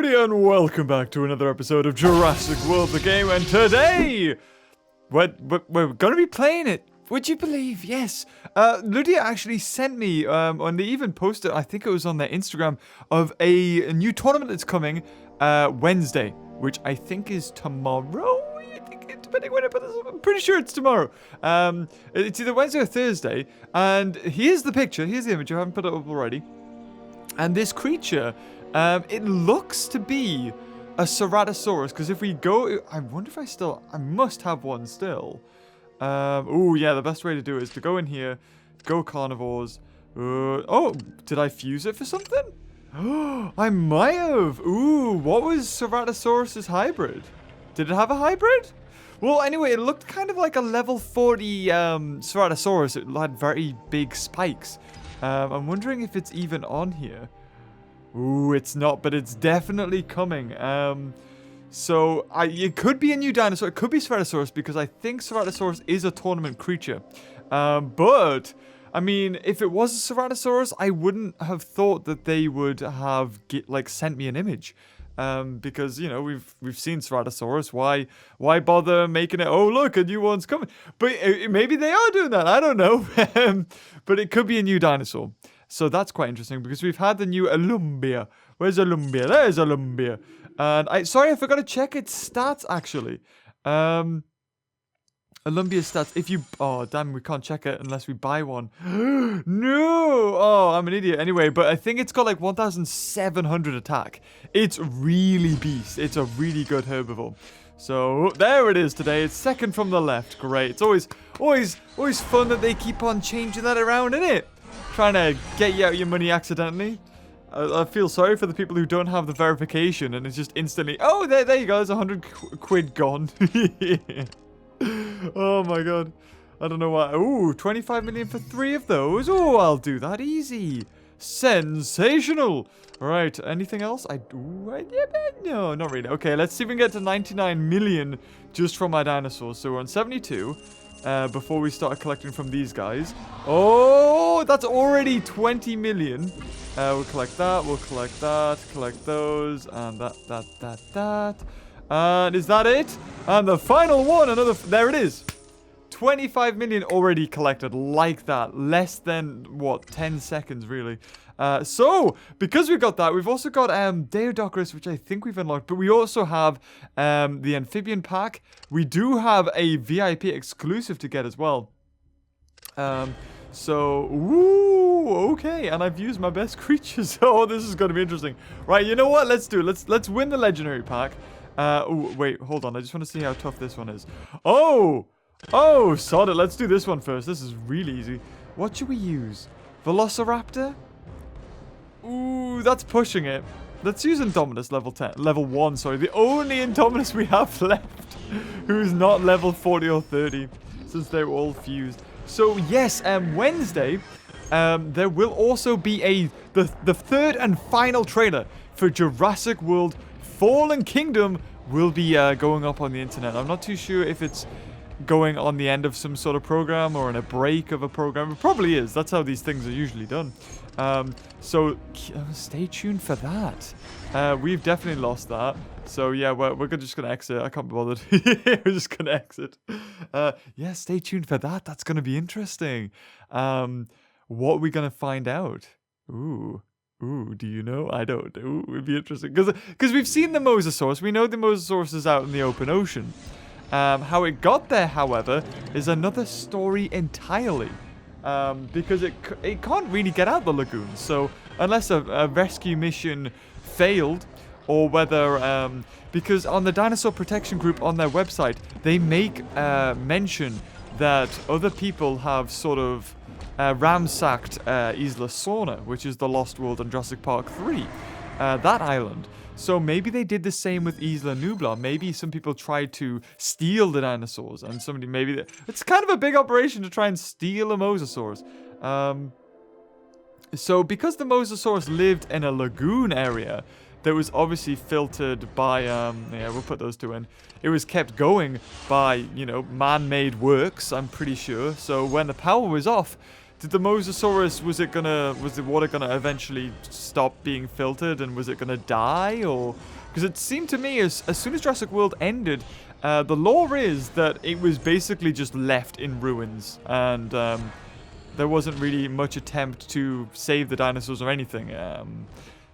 Ludia, and welcome back to another episode of Jurassic World the game. And today, we're gonna be playing it. Would you believe? Yes. Ludia actually sent me, and they even posted, I think it was on their Instagram, of a new tournament that's coming Wednesday, which I think is tomorrow. Depending when I put this up, I'm pretty sure it's tomorrow. It's either Wednesday or Thursday. And here's the picture. Here's the image. I haven't put it up already. And this creature, it looks to be a Ceratosaurus. Because if we go, I wonder if I must have one still. Oh yeah, the best way to do it is to go in here, go carnivores. Oh, did I fuse it for something? I might have. Ooh, what was Ceratosaurus's hybrid? Did it have a hybrid? Well, anyway, it looked kind of like a level 40 Ceratosaurus. It had very big spikes. I'm wondering if it's even on here. Ooh, it's not, but it's definitely coming. So, it could be a new dinosaur. It could be Ceratosaurus because I think Ceratosaurus is a tournament creature. But, I mean, if it was a Ceratosaurus, I wouldn't have thought that they would have, sent me an image. Because, you know, we've seen Ceratosaurus. Why bother making it, oh, look, a new one's coming. But maybe they are doing that. I don't know. But it could be a new dinosaur. So that's quite interesting because we've had the new Alumbia. Where's Alumbia? There's Alumbia. And sorry, I forgot to check its stats, actually. Alumbia's stats, if you... Oh, damn, we can't check it unless we buy one. No! Oh, I'm an idiot. Anyway, but I think it's got like 1,700 attack. It's really beast. It's a really good herbivore. So, there it is today. It's second from the left. Great. It's always fun that they keep on changing that around, isn't it? Trying to get you out your money accidentally. I feel sorry for the people who don't have the verification and it's just instantly... Oh, there you go. There's 100 quid gone. Oh my god. I don't know why. Ooh, 25 million for 3 of those. Oh, I'll do that easy. Sensational. Right, anything else? No, not really. Okay, let's see if we can get to 99 million just from my dinosaurs. So we're on 72 before we start collecting from these guys. Oh, that's already 20 million. We'll collect that, collect those, and that. And is that it? And the final one, there it is. 25 million already collected like that. Less than, what, 10 seconds, really. So, because we got that, we've also got Deodocarus, which I think we've unlocked. But we also have the Amphibian Pack. We do have a VIP exclusive to get as well. So, ooh, okay. And I've used my best creatures. Oh, this is going to be interesting. Right, you know what? Let's do it. Let's win the Legendary Pack. Ooh, wait, hold on. I just want to see how tough this one is. Oh, sod it. Let's do this one first. This is really easy. What should we use? Velociraptor? Ooh, that's pushing it. Let's use Indominus level 1, sorry. The only Indominus we have left who's not level 40 or 30 since they're all fused. So, yes, Wednesday, there will also be the third and final trailer for Jurassic World Fallen Kingdom will be going up on the internet. I'm not too sure if it's going on the end of some sort of program or in a break of a program. It probably is. That's how these things are usually done. So stay tuned for that. We've definitely lost that. So yeah, we're just going to exit. I can't be bothered. We're just going to exit. Yeah, stay tuned for that. That's going to be interesting. What are we going to find out? Ooh, do you know? I don't. Ooh, it'd be interesting. Because we've seen the Mosasaurus. We know the Mosasaurus is out in the open ocean. How it got there, however, is another story entirely. Because it can't really get out the lagoon. So, unless a rescue mission failed, or whether... because on the Dinosaur Protection Group on their website, they make mention that other people have sort of... ransacked Isla Sorna, which is the Lost World on Jurassic Park 3. That island. So maybe they did the same with Isla Nublar. Maybe some people tried to steal the dinosaurs. And it's kind of a big operation to try and steal a Mosasaurus. So because the Mosasaurus lived in a lagoon area that was obviously filtered by, yeah, we'll put those two in. It was kept going by, you know, man-made works, I'm pretty sure. So when the power was off, did the Mosasaurus, was the water gonna eventually stop being filtered, and was it gonna die, or? Because it seemed to me as soon as Jurassic World ended, the lore is that it was basically just left in ruins, and there wasn't really much attempt to save the dinosaurs or anything.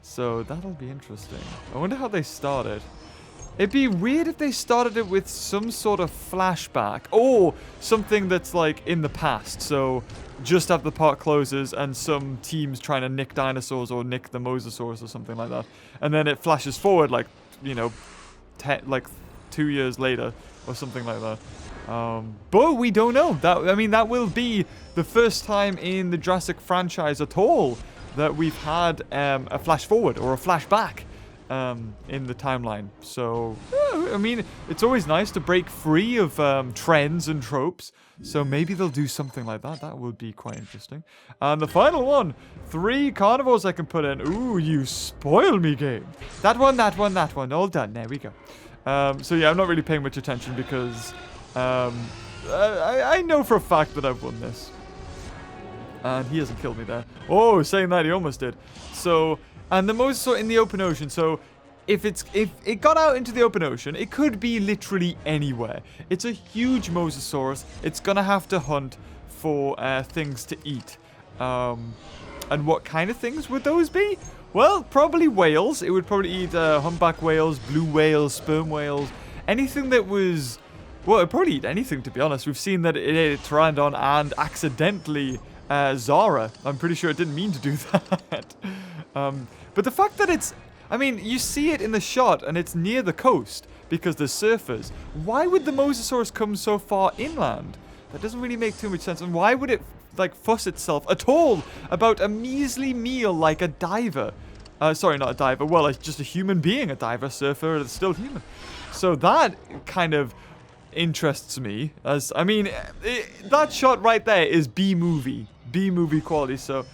So that'll be interesting. I wonder how they started. It'd be weird if they started it with some sort of flashback or something that's like in the past. So just after the park closes and some team's trying to nick dinosaurs or nick the Mosasaurus or something like that. And then it flashes forward like, you know, like 2 years later or something like that. But we don't know. That will be the first time in the Jurassic franchise at all that we've had a flash forward or a flashback in the timeline. So, I mean, it's always nice to break free of trends and tropes. So maybe they'll do something like that. That would be quite interesting. And the final one, 3 carnivores I can put in. Ooh, you spoil me, game. That one, that one, that one. All done. There we go. So yeah, I'm not really paying much attention because I know for a fact that I've won this. And he hasn't killed me there. Oh, saying that, he almost did. So, and the Mosasaurus in the open ocean. So, if it got out into the open ocean, it could be literally anywhere. It's a huge Mosasaurus. It's gonna have to hunt for things to eat. And what kind of things would those be? Well, probably whales. It would probably eat humpback whales, blue whales, sperm whales, anything that was. Well, it'd probably eat anything, to be honest. We've seen that it ate Pteranodon and accidentally Zara. I'm pretty sure it didn't mean to do that. But the fact that it's... I mean, you see it in the shot and it's near the coast because there's surfers. Why would the Mosasaurus come so far inland? That doesn't really make too much sense. And why would it, like, fuss itself at all about a measly meal like a diver? Sorry, not a diver. Well, it's just a human being. A diver, surfer, it's still human. So that kind of interests me. As I mean, that shot right there is B-movie quality. So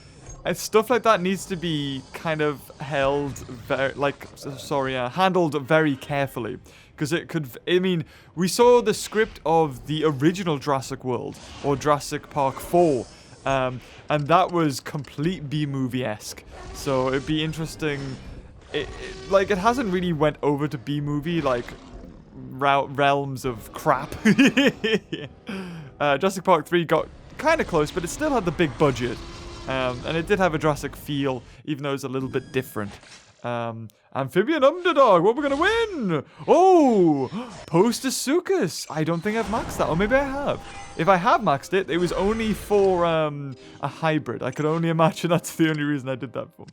stuff like that needs to be kind of held handled very carefully, because it could. I mean, we saw the script of the original Jurassic World or Jurassic Park 4, and that was complete B-movie-esque. So it'd be interesting. It hasn't really went over to B-movie like realms of crap. Jurassic Park 3 got kind of close, but it still had the big budget. And it did have a Jurassic feel, even though it was a little bit different. Amphibian underdog, what we're gonna win? Oh, Postosuchus. I don't think I've maxed that, or maybe I have. If I have maxed it, it was only for a hybrid. I could only imagine that's the only reason I did that for.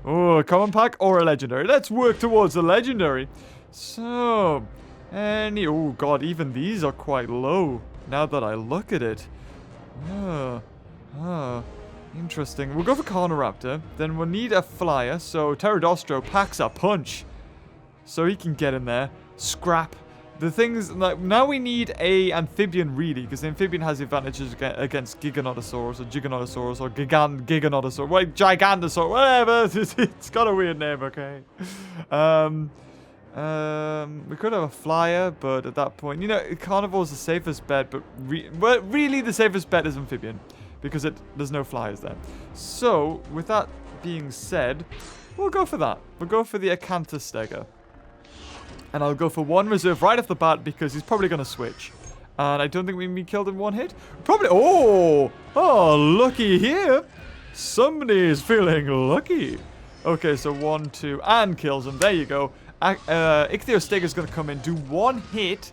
Oh, a common pack or a legendary. Let's work towards a legendary. So, oh god, even these are quite low now that I look at it. Interesting. We'll go for Carnoraptor. Then we'll need a flyer. So Pterodostro packs a punch. So he can get in there. Scrap. The things, like, now we need a amphibian really, because the amphibian has the advantages against Giganotosaurus or Giganotosaurus or Giganotosaurus. Well, Gigantosaurus, whatever. It's got a weird name, okay. We could have a flyer, but at that point, you know, carnivore is the safest bet, but really the safest bet is amphibian, because there's no flyers there. So, with that being said, we'll go for that. We'll go for the Acanthostega. And I'll go for 1 reserve right off the bat, because he's probably going to switch. And I don't think we can be killed in 1 hit. Probably. Oh, lucky here. Somebody is feeling lucky. Okay, so 1, 2, and kills him. There you go. Ichthyostega's is going to come in, do 1 hit.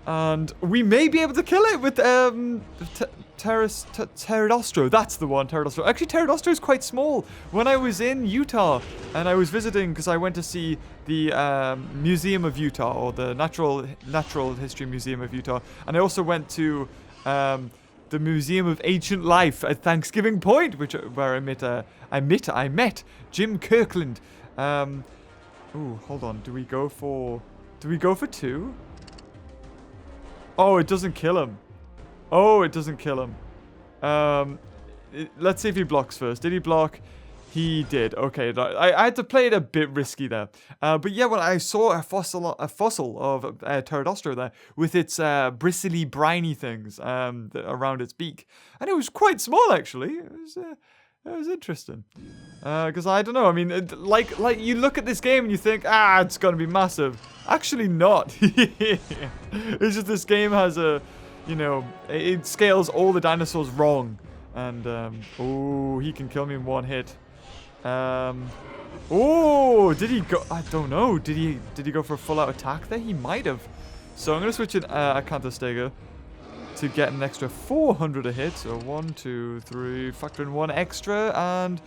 And we may be able to kill it with Pterodostro. That's the one, Pterodostro. Actually, Pterodostro is quite small. When I was in Utah and I was visiting, because I went to see the Museum of Utah, or the Natural History Museum of Utah, and I also went to the Museum of Ancient Life at Thanksgiving Point, where I met Jim Kirkland. Ooh, hold on. Do we go for 2? Oh, it doesn't kill him. Oh, it doesn't kill him. Let's see if he blocks first. Did he block? He did. Okay, I had to play it a bit risky there. But yeah, when I saw a fossil of Pterodostro there with its bristly, briny things around its beak, and it was quite small actually. It was interesting. Because I don't know. I mean, like you look at this game and you think, it's gonna be massive. Actually, not. It's just this game has it scales all the dinosaurs wrong. And, he can kill me in one hit. Did he go? I don't know. Did he go for a full-out attack there? He might have. So I'm going to switch in Acanthosteger to get an extra 400 a hit. So 1, 2, 3, factor in 1 extra. And,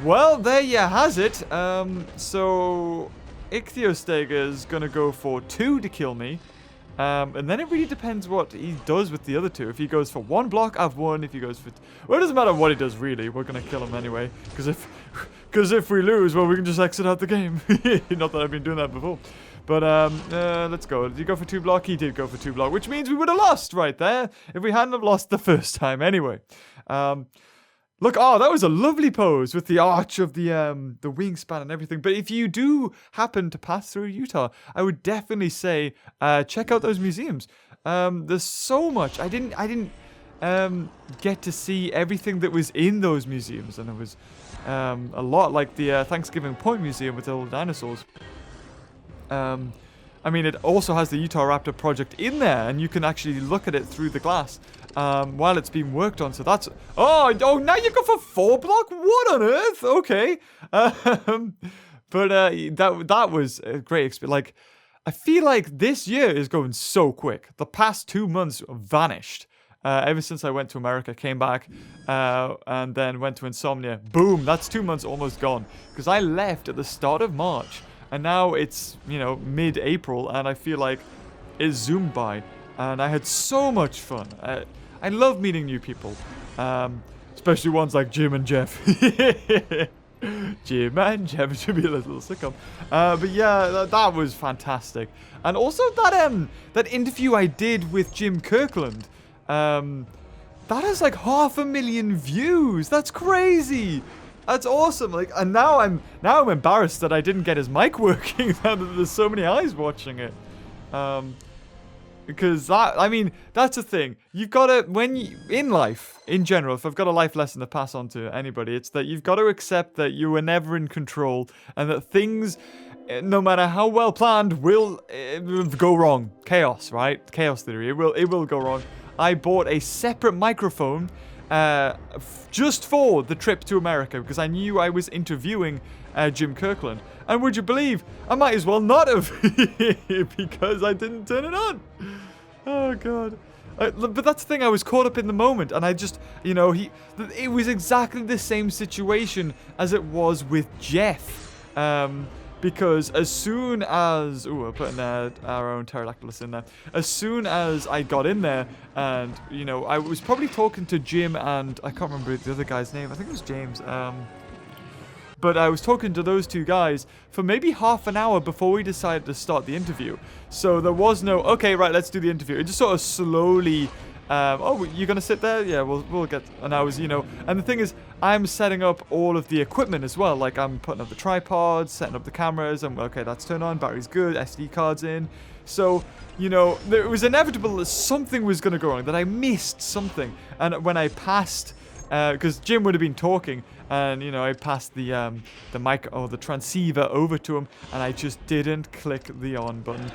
well, there you has it. So Ichthyosteger is going to go for 2 to kill me. And then it really depends what he does with the other 2. If he goes for 1 block, I've won. If he goes for... Well, it doesn't matter what he does, really. We're going to kill him anyway. Because if we lose, well, we can just exit out the game. Not that I've been doing that before. But, let's go. Did he go for 2 block? He did go for 2 block, which means we would have lost right there if we hadn't have lost the first time anyway. Look, that was a lovely pose with the arch of the wingspan and everything. But if you do happen to pass through Utah, I would definitely say check out those museums. There's so much. I didn't get to see everything that was in those museums, and it was a lot, like the Thanksgiving Point Museum with all the dinosaurs. I mean, it also has the Utah Raptor project in there, and you can actually look at it through the glass while it's being worked on. So that's... Oh, now you go for 4 block? What on earth? Okay. But that was a great experience. Like, I feel like this year is going so quick. The past 2 months vanished. Ever since I went to America, came back, and then went to Insomnia. Boom, that's 2 months almost gone. Because I left at the start of March. And now it's, mid-April, and I feel like it zoomed by. And I had so much fun. I love meeting new people. Especially ones like Jim and Jeff. Jim and Jeff should be a little sitcom. But yeah, that was fantastic. And also that interview I did with Jim Kirkland. That has like 500,000 views. That's crazy. That's awesome. Like, and now I'm embarrassed that I didn't get his mic working. Now that there's so many eyes watching it. Because that's the thing. You've got to, in life, in general, if I've got a life lesson to pass on to anybody, it's that you've got to accept that you were never in control, and that things, no matter how well planned, will go wrong. Chaos, right? Chaos theory. It will go wrong. I bought a separate microphone just for the trip to America, because I knew I was interviewing Jim Kirkland. And would you believe, I might as well not have, because I didn't turn it on. Oh, God. But that's the thing, I was caught up in the moment, and I just, it was exactly the same situation as it was with Jeff. Because as soon as... Ooh, we're putting our own Pterodactylus in there. As soon as I got in there, and, I was probably talking to Jim and... I can't remember the other guy's name. I think it was James. But I was talking to those 2 guys for maybe half an hour before we decided to start the interview. So there was no, okay, right, let's do the interview. It just sort of slowly... you're going to sit there? Yeah, we'll get... And I was, and the thing is, I'm setting up all of the equipment as well. Like, I'm putting up the tripods, setting up the cameras, and, okay, that's turned on, battery's good, SD card's in. So, it was inevitable that something was going to go wrong, that I missed something. And when I passed... because Jim would have been talking, and, I passed the mic or the transceiver over to him, and I just didn't click the on button.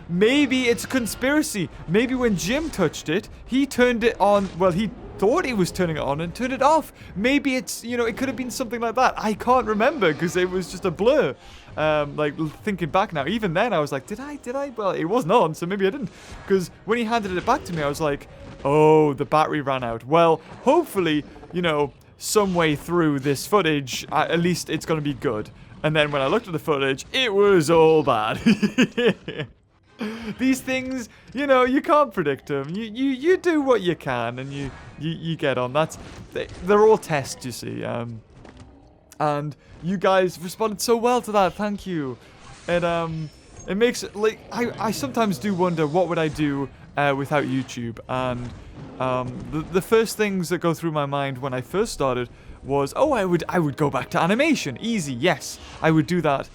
Maybe it's a conspiracy. Maybe when Jim touched it, he turned it on. Well, he thought he was turning it on and turned it off. Maybe it's, it could have been something like that. I can't remember because it was just a blur. Like, thinking back now, even then I was like, did I? Well, it wasn't on, so maybe I didn't. Because when he handed it back to me, I was like, oh, the battery ran out. Well, hopefully, some way through this footage, at least it's going to be good. And then when I looked at the footage, it was all bad. These things, you can't predict them. You do what you can, and you get on. They're all tests, you see. And you guys responded so well to that. Thank you. And it makes it, like, I sometimes do wonder what would I do without YouTube. And the first things that go through my mind when I first started was, oh, I would go back to animation. Easy, yes, I would do that.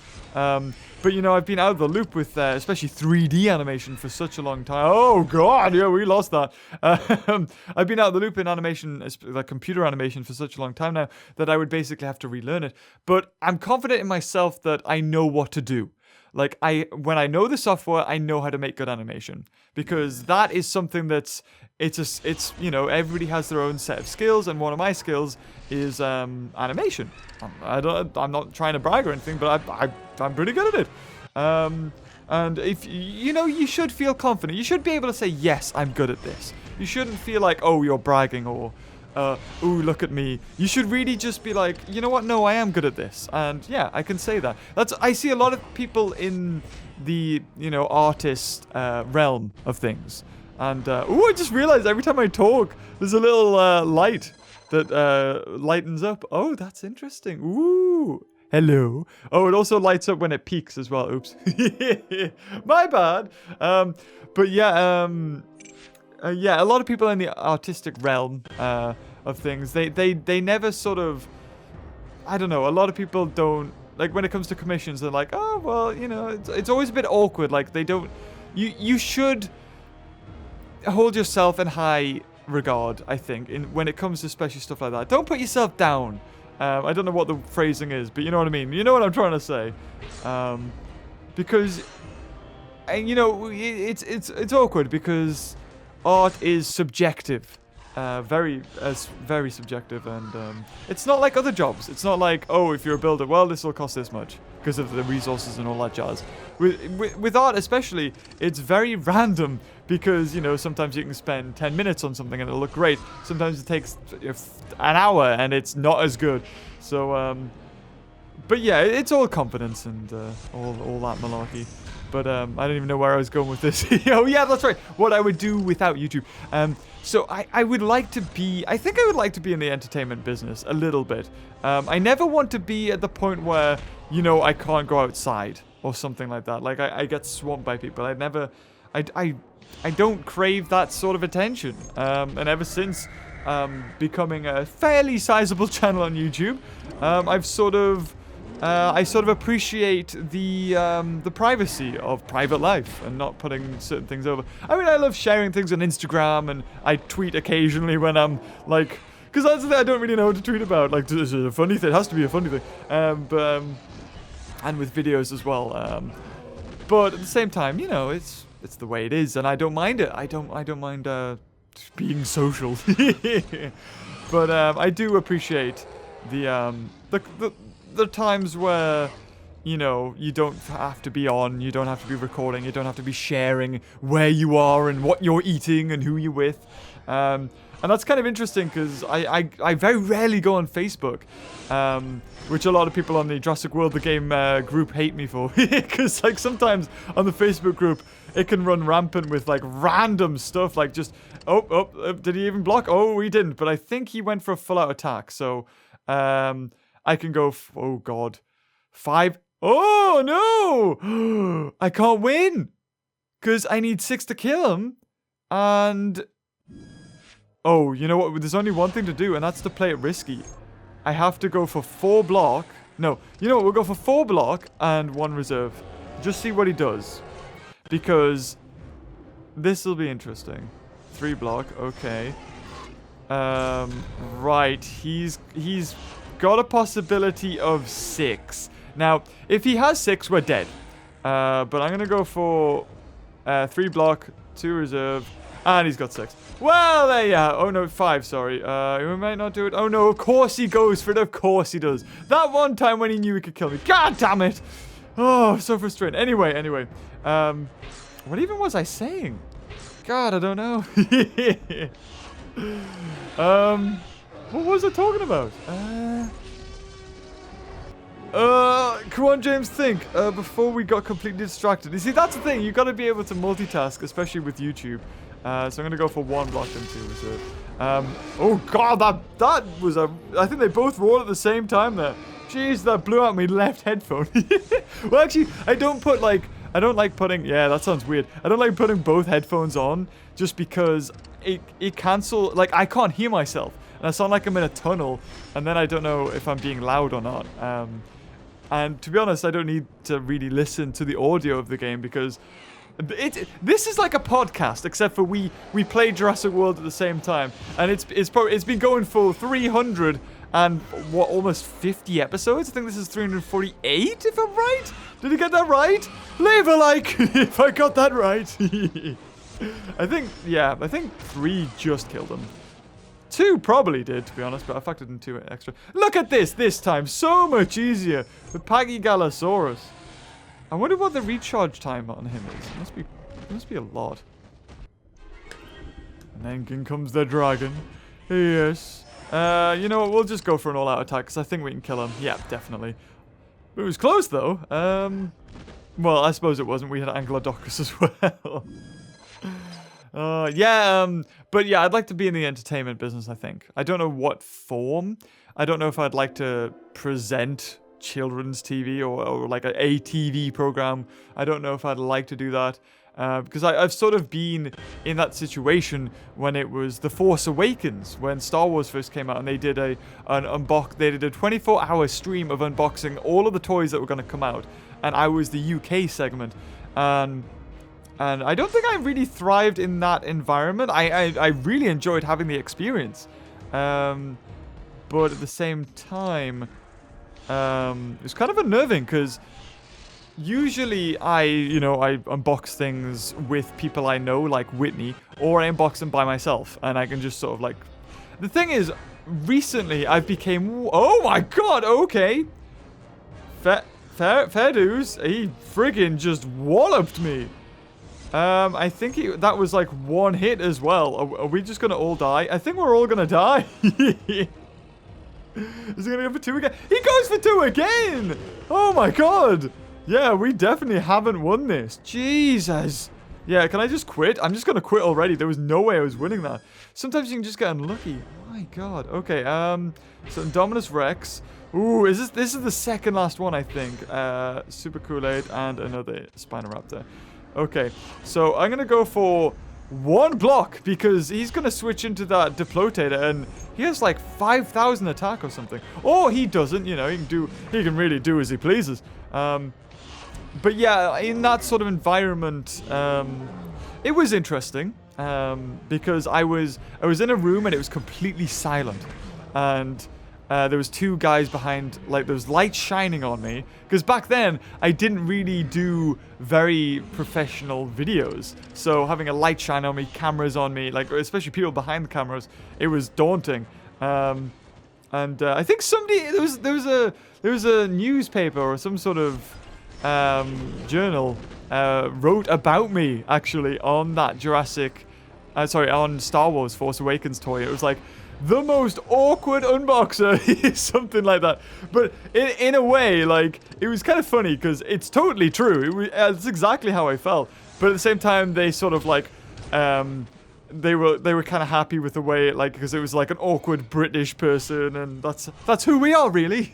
But, you know, I've been out of the loop with especially 3D animation for such a long time. Oh, God, yeah, we lost that. I've been out of the loop in animation, like computer animation, for such a long time now that I would basically have to relearn it. But I'm confident in myself that I know what to do. Like, when I know the software, I know how to make good animation. Because that is something that's, it's you know, everybody has their own set of skills, and one of my skills is animation. I'm not trying to brag or anything, but I'm pretty good at it. And if, you know, you should feel confident. You should be able to say, yes, I'm good at this. You shouldn't feel like, oh, you're bragging, or, ooh, look at me. You should really just be like, you know what? No, I am good at this. And yeah, I can say that. I see a lot of people in the, you know, artist realm of things. And, ooh, I just realized every time I talk, there's a little light that lightens up. Oh, that's interesting. Ooh. Hello. Oh, it also lights up when it peaks as well. Oops. My bad. But yeah, yeah, a lot of people in the artistic realm of things, they never sort of, I don't know, a lot of people don't, like, when it comes to commissions, they're like, oh, well, you know, it's always a bit awkward. Like, they don't, you should hold yourself in high regard, I think, when it comes to special stuff like that. Don't put yourself down. I don't know what the phrasing is, but you know what I mean. You know what I'm trying to say. Because, and you know, it's awkward because art is subjective, very subjective, and it's not like other jobs. It's not like, oh, if you're a builder, well, this will cost this much because of the resources and all that jazz. With art especially, it's very random because, you know, sometimes you can spend 10 minutes on something and it'll look great. Sometimes it takes an hour and it's not as good. So, but yeah, it's all confidence and all that malarkey. But I don't even know where I was going with this. Oh yeah, that's right. What I would do without YouTube. So I would like to be, I think I would like to be in the entertainment business a little bit. I never want to be at the point where, you know, I can't go outside or something like that. Like I get swamped by people. I don't crave that sort of attention. And ever since becoming a fairly sizable channel on YouTube, I sort of appreciate the privacy of private life and not putting certain things over. I mean, I love sharing things on Instagram, and I tweet occasionally when I'm like, because that's the thing, I don't really know what to tweet about. Like, is it a funny thing? It has to be a funny thing. And with videos as well. But at the same time, you know, it's the way it is, and I don't mind it. I don't mind being social. But I do appreciate the times where, you know, you don't have to be on, you don't have to be recording, you don't have to be sharing where you are and what you're eating and who you're with. And that's kind of interesting because I very rarely go on Facebook, which a lot of people on the Jurassic World the Game group hate me for. Because, like, sometimes on the Facebook group, it can run rampant with, like, random stuff, like just, did he even block? Oh, he didn't, but I think he went for a full-out attack, so, I can go, oh god, 5. Oh no! I can't win! Because I need 6 to kill him. And, oh, you know what? There's only one thing to do, and that's to play it risky. I have to go for 4 block. No, you know what? We'll go for 4 block and 1 reserve. Just see what he does. Because this will be interesting. 3 block, okay. Right, he's got a possibility of 6. Now, if he has 6, we're dead. But I'm gonna go for 3 block, 2 reserve, and he's got 6. Well, there you are. Oh no, 5, sorry. We might not do it. Oh no, of course he goes for it. Of course he does. That one time when he knew he could kill me. God damn it! Oh, so frustrating. Anyway. What even was I saying? God, I don't know. What was I talking about? Come on, James, think. Before we got completely distracted. You see, that's the thing. You got to be able to multitask, especially with YouTube. So I'm going to go for 1 block and 2 reserve. Oh, God, that was a... I think they both rolled at the same time there. Jeez, that blew out my left headphone. Well, actually, I don't like putting... Yeah, that sounds weird. I don't like putting both headphones on just because it cancel... Like, I can't hear myself. and I sound like I'm in a tunnel, and then I don't know if I'm being loud or not. And to be honest, I don't need to really listen to the audio of the game because this is like a podcast, except for we play Jurassic World at the same time, and it's been going for 300 and what, almost 50 episodes. I think this is 348, if I'm right. Did I get that right? Leave a like if I got that right. I think 3 just killed him. 2 probably did, to be honest, but I factored in 2 extra. Look at this time. So much easier. The Pagigalosaurus. I wonder what the recharge time on him is. It must be a lot. And then in comes the dragon. Yes. You know what? We'll just go for an all-out attack, because I think we can kill him. Yeah, definitely. It was close, though. Well, I suppose it wasn't. We had Anglodocus as well. But yeah, I'd like to be in the entertainment business, I think. I don't know what form. I don't know if I'd like to present children's TV or like a TV program. I don't know if I'd like to do that. Because I've sort of been in that situation when it was The Force Awakens, when Star Wars first came out, and they did a 24-hour stream of unboxing all of the toys that were going to come out, and I was the UK segment. And I don't think I really thrived in that environment. I really enjoyed having the experience. But at the same time, it was kind of unnerving because usually I unbox things with people I know, like Whitney, or I unbox them by myself, and I can just sort of like... The thing is, recently I've became... Oh my god, okay. Fair dues. He friggin' just walloped me. I think that was like 1 hit as well. Are we just gonna all die? I think we're all gonna die. Is he gonna go for 2 again? He goes for 2 again! Oh my god! Yeah, we definitely haven't won this. Jesus. Yeah, can I just quit? I'm just gonna quit already. There was no way I was winning that. Sometimes you can just get unlucky. My god. Okay, so Indominus Rex. Ooh, this is the second last one, I think. Super Kool-Aid and another Spinoraptor. Okay, so I'm gonna go for 1 block because he's gonna switch into that Diplotator and he has like 5,000 attack or something. Or he doesn't, you know, he can really do as he pleases. But yeah, in that sort of environment, it was interesting because I was in a room and it was completely silent, and there was 2 guys behind, like there was light shining on me, because back then I didn't really do very professional videos, so having a light shine on me, cameras on me, like especially people behind the cameras, it was daunting. And I think somebody there was a newspaper or some sort of journal wrote about me actually on that on Star Wars Force Awakens toy. It was like the most awkward unboxer, something like that. But in a way, like, it was kind of funny because it's totally true. It's exactly how I felt. But at the same time, they sort of like, they were kind of happy with the way, like, because it was like an awkward British person, and that's who we are, really.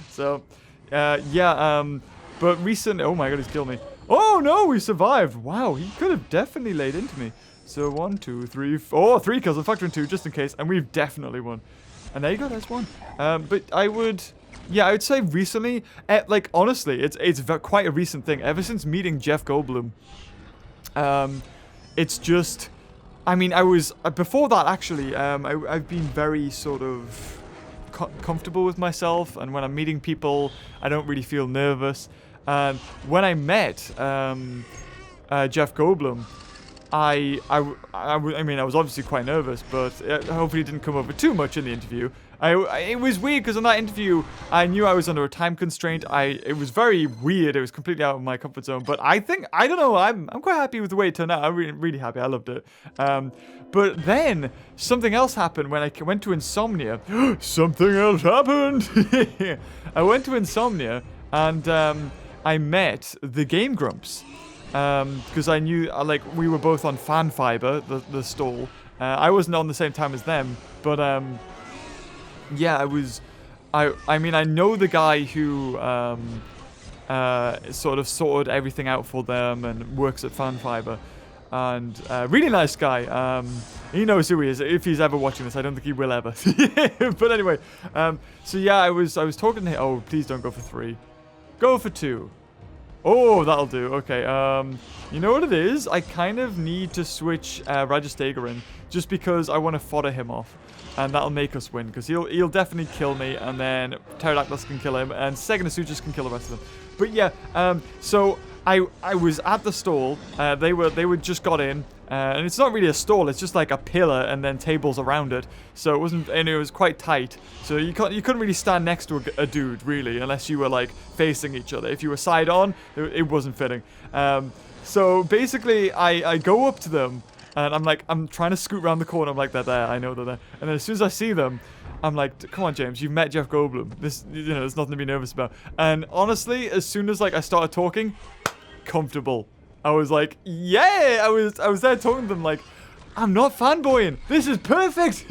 So, but oh my god, he's killed me. Oh no, we survived. Wow, he could have definitely laid into me. So 1, 2, 3, 4, 3 kills. I'm factoring 2 just in case, and we've definitely won. And there you go, that's 1. But I would say recently, like honestly, it's quite a recent thing. Ever since meeting Jeff Goldblum, it's just, I mean, before that actually, I've been very sort of comfortable with myself, and when I'm meeting people, I don't really feel nervous. When I met Jeff Goldblum, I mean, I was obviously quite nervous, but hopefully it didn't come over too much in the interview. It was weird because in that interview, I knew I was under a time constraint. It was very weird. It was completely out of my comfort zone. But I don't know. I'm quite happy with the way it turned out. I'm really, really happy. I loved it. But then something else happened when I went to Insomnia. Something else happened. I went to Insomnia and I met the Game Grumps. Because I knew, like, we were both on Fan Fiber, the stall. I wasn't on the same time as them, but yeah, I mean, I know the guy who sort of sorted everything out for them and works at Fan Fiber. and really nice guy. He knows who he is if he's ever watching this. I don't think he will ever. But anyway, so yeah, I was talking to him. Oh, please don't go for 3. Go for 2. Oh, that'll do. Okay. You know what it is? I kind of need to switch Rajastega in just because I want to fodder him off. And that'll make us win, because he'll definitely kill me, and then Pterodactylus can kill him, and Stegonosuchus can kill the rest of them. But yeah, so I was at the stall. They were just got in, and it's not really a stall. It's just like a pillar and then tables around it. So it wasn't, and it was quite tight. So you couldn't really stand next to a dude really, unless you were like facing each other. If you were side on, it wasn't fitting. So basically, I go up to them. And I'm trying to scoot around the corner. I'm like, they're there. I know they're there. And then as soon as I see them, I'm like, come on, James, you've met Jeff Goldblum. There's nothing to be nervous about. And honestly, as soon as I started talking, comfortable. I was like, yeah. I was there talking to them like, I'm not fanboying. This is perfect.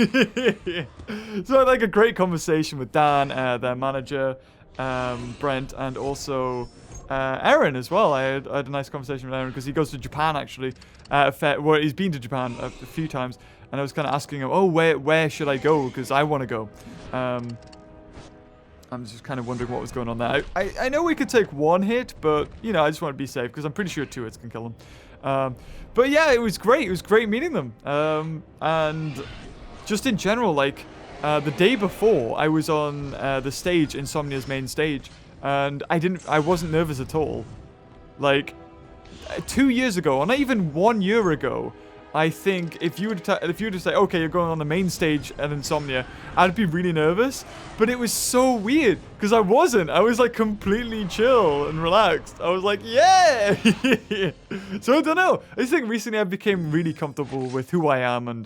So I had like a great conversation with Dan, their manager, Brent, and also Aaron as well. I had a nice conversation with Aaron because he goes to Japan actually. Well, he's been to Japan a few times, and I was kind of asking him, oh, where should I go? Because I want to go. I'm just kind of wondering what was going on there. I know we could take 1 hit, but, you know, I just want to be safe because I'm pretty sure 2 hits can kill him. But yeah, it was great. It was great meeting them. And just in general, like, the day before, I was on the stage, Insomnia's main stage, and I wasn't nervous at all. Like, 2 years ago, or not even 1 year ago, I think if you were to say, okay, you're going on the main stage at Insomnia, I'd be really nervous. But it was so weird because I wasn't. I was like completely chill and relaxed. I was like, yeah. So I don't know. I just think recently I became really comfortable with who I am and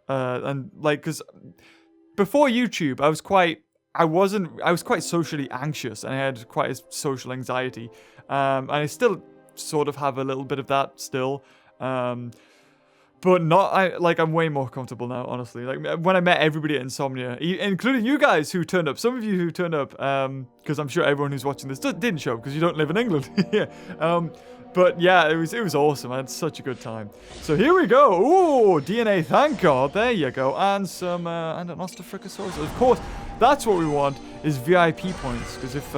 like, because before YouTube, I was quite socially anxious and I had quite a social anxiety. And I still sort of have a little bit of that still, but I'm way more comfortable now, honestly. Like when I met everybody at Insomnia, including you guys who turned up, some of you who turned up, because I'm sure everyone who's watching this didn't show up because you don't live in England. Yeah. But yeah, it was awesome. I had such a good time. So here we go. Ooh, DNA, thank God. There you go. And some and an Osteophycosaurus. Of course, that's what we want is VIP points, because if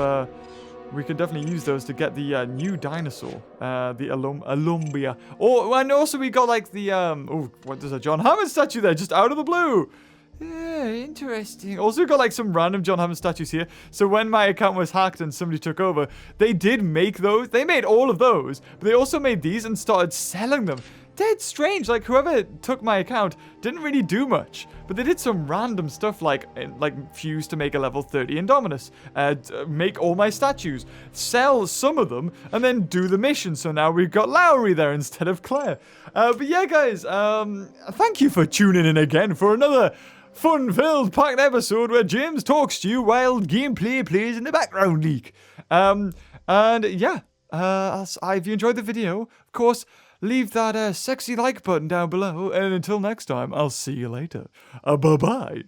we can definitely use those to get the new dinosaur, the Alumbia. Oh, and also we got like the there's a John Hammond statue there, just out of the blue. Yeah, interesting. Also got like some random John Hammond statues here. So when my account was hacked and somebody took over, they did make those. They made all of those, but they also made these and started selling them. Dead strange. Like whoever took my account didn't really do much, but they did some random stuff like fuse to make a level 30 Indominus, make all my statues, sell some of them, and then do the mission. So now we've got Lowry there instead of Claire. But yeah, guys, thank you for tuning in again for another fun-filled, packed episode where James talks to you while gameplay plays in the background leak. And yeah, if you enjoyed the video, of course, leave that sexy like button down below. And until next time, I'll see you later. Bye-bye.